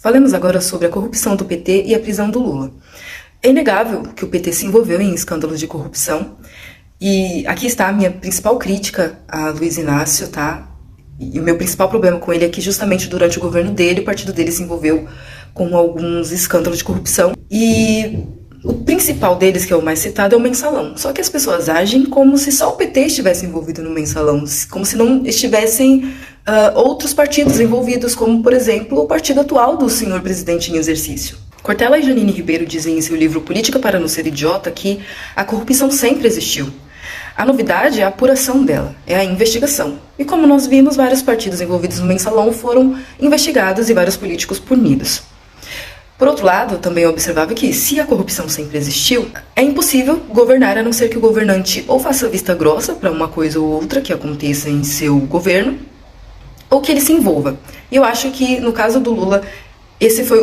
Falemos agora sobre a corrupção do PT e a prisão do Lula. É inegável que o PT se envolveu em escândalos de corrupção, e aqui está a minha principal crítica a Luiz Inácio, tá? E o meu principal problema com ele é que justamente durante o governo dele, o partido dele se envolveu com alguns escândalos de corrupção, e o principal deles, que é o mais citado, é o mensalão. Só que as pessoas agem como se só o PT estivesse envolvido no mensalão, como se não estivessem outros partidos envolvidos, como, por exemplo, o partido atual do senhor presidente em exercício. Cortella e Janine Ribeiro dizem em seu livro Política para não ser idiota que a corrupção sempre existiu. A novidade é a apuração dela, é a investigação. E como nós vimos, vários partidos envolvidos no mensalão foram investigados e vários políticos punidos. Por outro lado, também é observável que, se a corrupção sempre existiu, é impossível governar a não ser que o governante ou faça vista grossa para uma coisa ou outra que aconteça em seu governo, ou que ele se envolva. E eu acho que, no caso do Lula, esse foi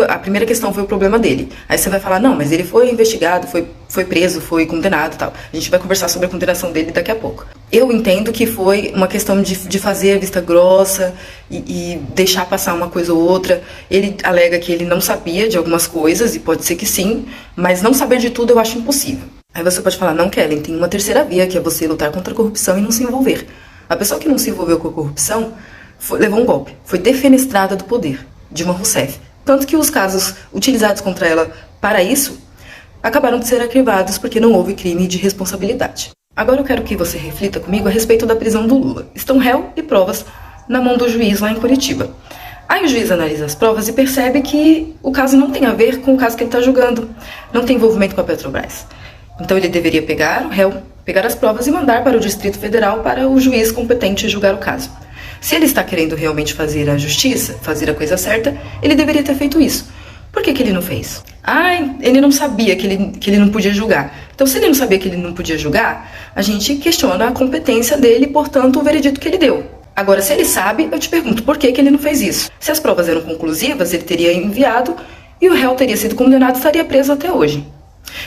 a primeira questão foi o problema dele. Aí você vai falar, não, mas ele foi investigado, foi preso, foi condenado e tal. A gente vai conversar sobre a condenação dele daqui a pouco. Eu entendo que foi uma questão de fazer a vista grossa e deixar passar uma coisa ou outra. Ele alega que ele não sabia de algumas coisas, e pode ser que sim, mas não saber de tudo eu acho impossível. Aí você pode falar, não, Kellen, tem uma terceira via, que é você lutar contra a corrupção e não se envolver. A pessoa que não se envolveu com a corrupção levou um golpe, foi defenestrada do poder. Dilma Rousseff. Tanto que os casos utilizados contra ela para isso acabaram de ser arquivados porque não houve crime de responsabilidade. Agora eu quero que você reflita comigo a respeito da prisão do Lula. Estão réu e provas na mão do juiz lá em Curitiba. Aí o juiz analisa as provas e percebe que o caso não tem a ver com o caso que ele está julgando. Não tem envolvimento com a Petrobras. Então ele deveria pegar o réu, pegar as provas e mandar para o Distrito Federal para o juiz competente julgar o caso. Se ele está querendo realmente fazer a justiça, fazer a coisa certa, ele deveria ter feito isso. Por que ele não fez? Ele não sabia que ele não podia julgar. Então, se ele não sabia que ele não podia julgar, a gente questiona a competência dele e, portanto, o veredito que ele deu. Agora, se ele sabe, eu te pergunto, por que ele não fez isso? Se as provas eram conclusivas, ele teria enviado e o réu teria sido condenado e estaria preso até hoje.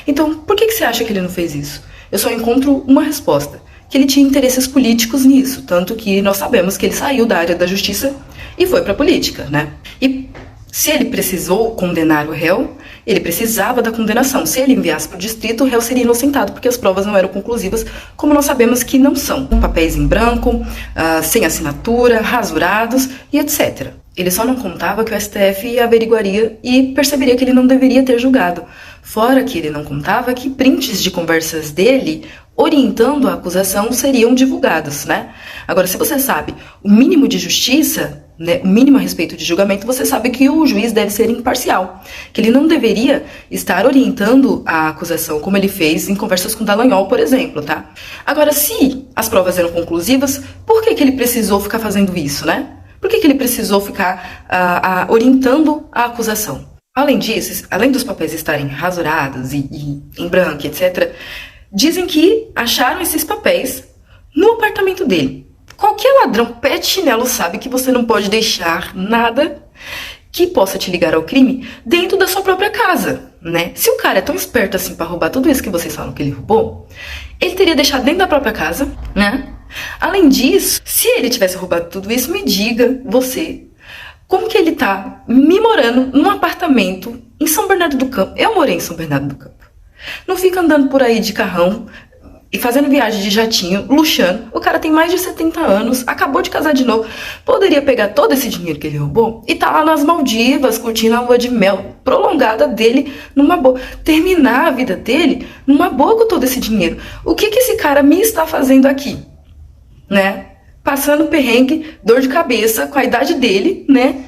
Então, por que você acha que ele não fez isso? Eu só encontro uma resposta. Que ele tinha interesses políticos nisso, tanto que nós sabemos que ele saiu da área da justiça e foi para a política, né? E se ele precisou condenar o réu, ele precisava da condenação. Se ele enviasse para o distrito, o réu seria inocentado, porque as provas não eram conclusivas, como nós sabemos que não são. Papéis em branco, sem assinatura, rasurados e etc. Ele só não contava que o STF averiguaria e perceberia que ele não deveria ter julgado. Fora que ele não contava que prints de conversas dele orientando a acusação seriam divulgados, né? Agora, se você sabe o mínimo de justiça, né, o mínimo a respeito de julgamento, você sabe que o juiz deve ser imparcial, que ele não deveria estar orientando a acusação como ele fez em conversas com Dallagnol, por exemplo, tá? Agora, se as provas eram conclusivas, por que ele precisou ficar fazendo isso, né? Por que ele precisou ficar orientando a acusação? Além disso, além dos papéis estarem rasurados e em branco, etc., dizem que acharam esses papéis no apartamento dele. Qualquer ladrão pé de chinelo sabe que você não pode deixar nada que possa te ligar ao crime dentro da sua própria casa, né? Se o cara é tão esperto assim para roubar tudo isso que vocês falam que ele roubou, ele teria deixado dentro da própria casa, né? Além disso, se ele tivesse roubado tudo isso, me diga, você, como que ele tá me morando num apartamento em São Bernardo do Campo? Eu morei em São Bernardo do Campo. Não fica andando por aí de carrão e fazendo viagem de jatinho, luxando. O cara tem mais de 70 anos, acabou de casar de novo. Poderia pegar todo esse dinheiro que ele roubou e tá lá nas Maldivas, curtindo a lua de mel prolongada dele numa boa. Terminar a vida dele numa boa com todo esse dinheiro. O que esse cara me está fazendo aqui? Né? Passando perrengue, dor de cabeça com a idade dele, né?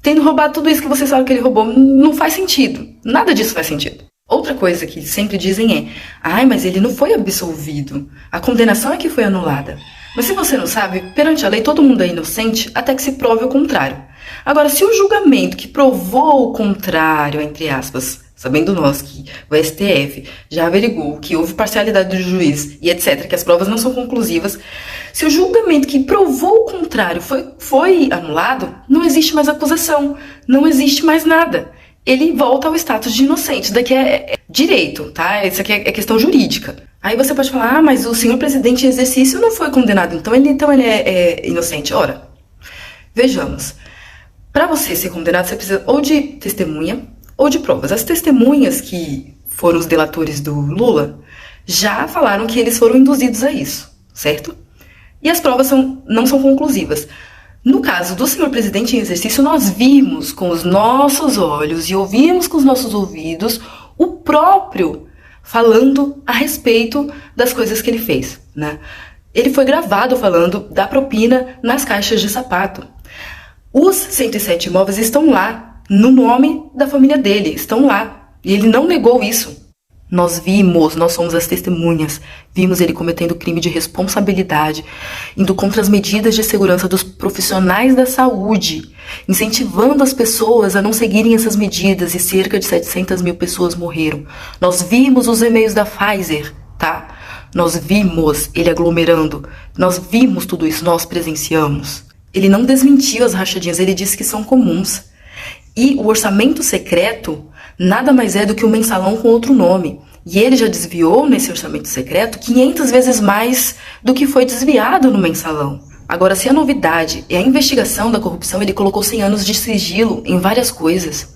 Tendo roubado tudo isso que vocês sabem que ele roubou. Não faz sentido. Nada disso faz sentido. Outra coisa que sempre dizem é: mas ele não foi absolvido. A condenação é que foi anulada. Mas se você não sabe, perante a lei todo mundo é inocente até que se prove o contrário. Agora, se o julgamento que provou o contrário, entre aspas, sabendo nós que o STF já averigou que houve parcialidade do juiz e etc., que as provas não são conclusivas, se o julgamento que provou o contrário foi anulado, não existe mais acusação, não existe mais nada. Ele volta ao status de inocente. Isso daqui é direito, tá? Isso aqui é questão jurídica. Aí você pode falar: mas o senhor presidente em exercício não foi condenado, então ele é inocente. Ora, vejamos. Para você ser condenado, você precisa ou de testemunha ou de provas. As testemunhas que foram os delatores do Lula já falaram que eles foram induzidos a isso, certo? E as provas não são conclusivas. No caso do senhor presidente em exercício, nós vimos com os nossos olhos e ouvimos com os nossos ouvidos o próprio falando a respeito das coisas que ele fez, né? Ele foi gravado falando da propina nas caixas de sapato. Os 107 imóveis estão lá, no nome da família dele, estão lá. E ele não negou isso. Nós somos as testemunhas, vimos ele cometendo crime de responsabilidade, indo contra as medidas de segurança dos profissionais da saúde, incentivando as pessoas a não seguirem essas medidas e cerca de 700 mil pessoas morreram. Nós vimos os e-mails da Pfizer, tá? Nós vimos ele aglomerando, nós vimos tudo isso, nós presenciamos. Ele não desmentiu as rachadinhas, ele disse que são comuns. E o orçamento secreto nada mais é do que um mensalão com outro nome. E ele já desviou nesse orçamento secreto 500 vezes mais do que foi desviado no mensalão. Agora, se a novidade é a investigação da corrupção, ele colocou 100 anos de sigilo em várias coisas,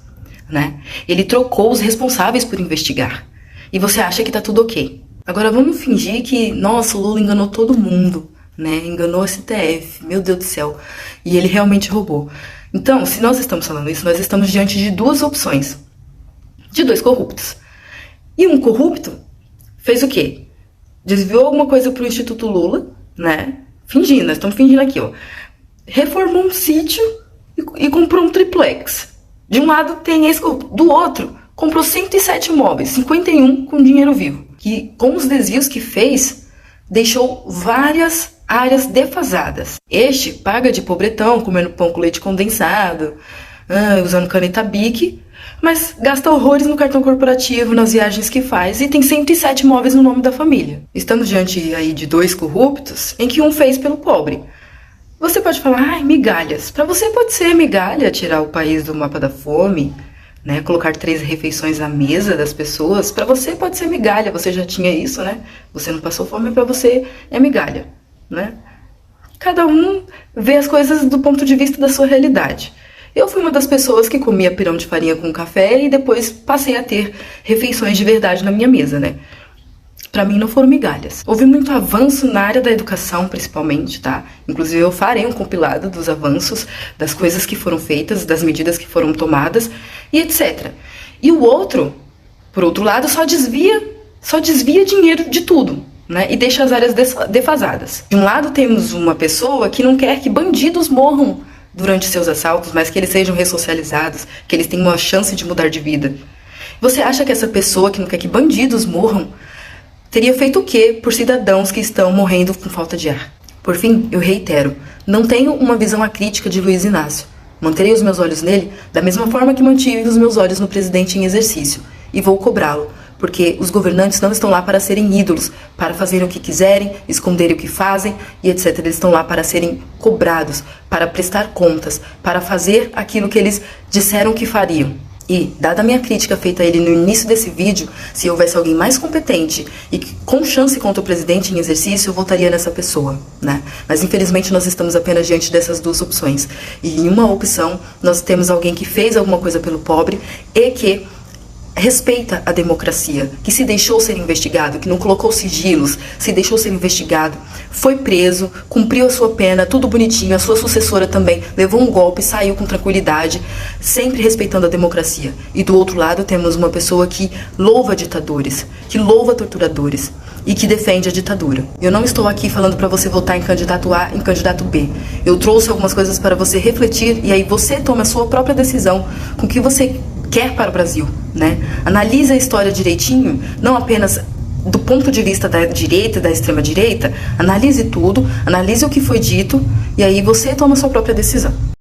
né? Ele trocou os responsáveis por investigar. E você acha que tá tudo ok. Agora vamos fingir que, nossa, o Lula enganou todo mundo, né? Enganou a STF, meu Deus do céu. E ele realmente roubou. Então, se nós estamos falando isso, nós estamos diante de duas opções. De dois corruptos. E um corrupto fez o quê? Desviou alguma coisa pro Instituto Lula, né? Fingindo, nós estamos fingindo aqui, ó. Reformou um sítio e comprou um triplex. De um lado tem esse corrupto. Do outro, comprou 107 imóveis, 51 com dinheiro vivo. Que com os desvios que fez, deixou várias áreas defasadas. Este paga de pobretão, comendo pão com leite condensado, usando caneta Bic, mas gasta horrores no cartão corporativo, nas viagens que faz, e tem 107 imóveis no nome da família. Estamos diante aí de dois corruptos, em que um fez pelo pobre. Você pode falar, ai, migalhas. Para você pode ser migalha tirar o país do mapa da fome, né? Colocar 3 refeições à mesa das pessoas. Para você pode ser migalha, você já tinha isso, né? Você não passou fome, para você é migalha, né? Cada um vê as coisas do ponto de vista da sua realidade. Eu fui uma das pessoas que comia pirão de farinha com café e depois passei a ter refeições de verdade na minha mesa, né? Pra mim não foram migalhas. Houve muito avanço na área da educação, principalmente, tá? Inclusive eu farei um compilado dos avanços, das coisas que foram feitas, das medidas que foram tomadas e etc. E o outro, por outro lado, só desvia dinheiro de tudo, né? E deixa as áreas defasadas. De um lado temos uma pessoa que não quer que bandidos morram durante seus assaltos, mas que eles sejam ressocializados, que eles tenham uma chance de mudar de vida. Você acha que essa pessoa que não quer que bandidos morram teria feito o quê por cidadãos que estão morrendo com falta de ar? Por fim, eu reitero, não tenho uma visão acrítica de Luiz Inácio. Manterei os meus olhos nele da mesma forma que mantive os meus olhos no presidente em exercício, e vou cobrá-lo, porque os governantes não estão lá para serem ídolos, para fazerem o que quiserem, esconderem o que fazem e etc. Eles estão lá para serem cobrados, para prestar contas, para fazer aquilo que eles disseram que fariam. E, dada a minha crítica feita a ele no início desse vídeo, se houvesse alguém mais competente e com chance contra o presidente em exercício, eu votaria nessa pessoa, né? Mas infelizmente nós estamos apenas diante dessas duas opções. E em uma opção, nós temos alguém que fez alguma coisa pelo pobre e que respeita a democracia, que se deixou ser investigado, que não colocou sigilos, se deixou ser investigado, foi preso, cumpriu a sua pena, tudo bonitinho, a sua sucessora também levou um golpe, saiu com tranquilidade, sempre respeitando a democracia. E do outro lado temos uma pessoa que louva ditadores, que louva torturadores e que defende a ditadura. Eu não estou aqui falando para você votar em candidato A, em candidato B. Eu trouxe algumas coisas para você refletir e aí você toma a sua própria decisão com o que você quer para o Brasil, né? Analise a história direitinho, não apenas do ponto de vista da direita, da extrema direita, analise tudo, analise o que foi dito e aí você toma a sua própria decisão.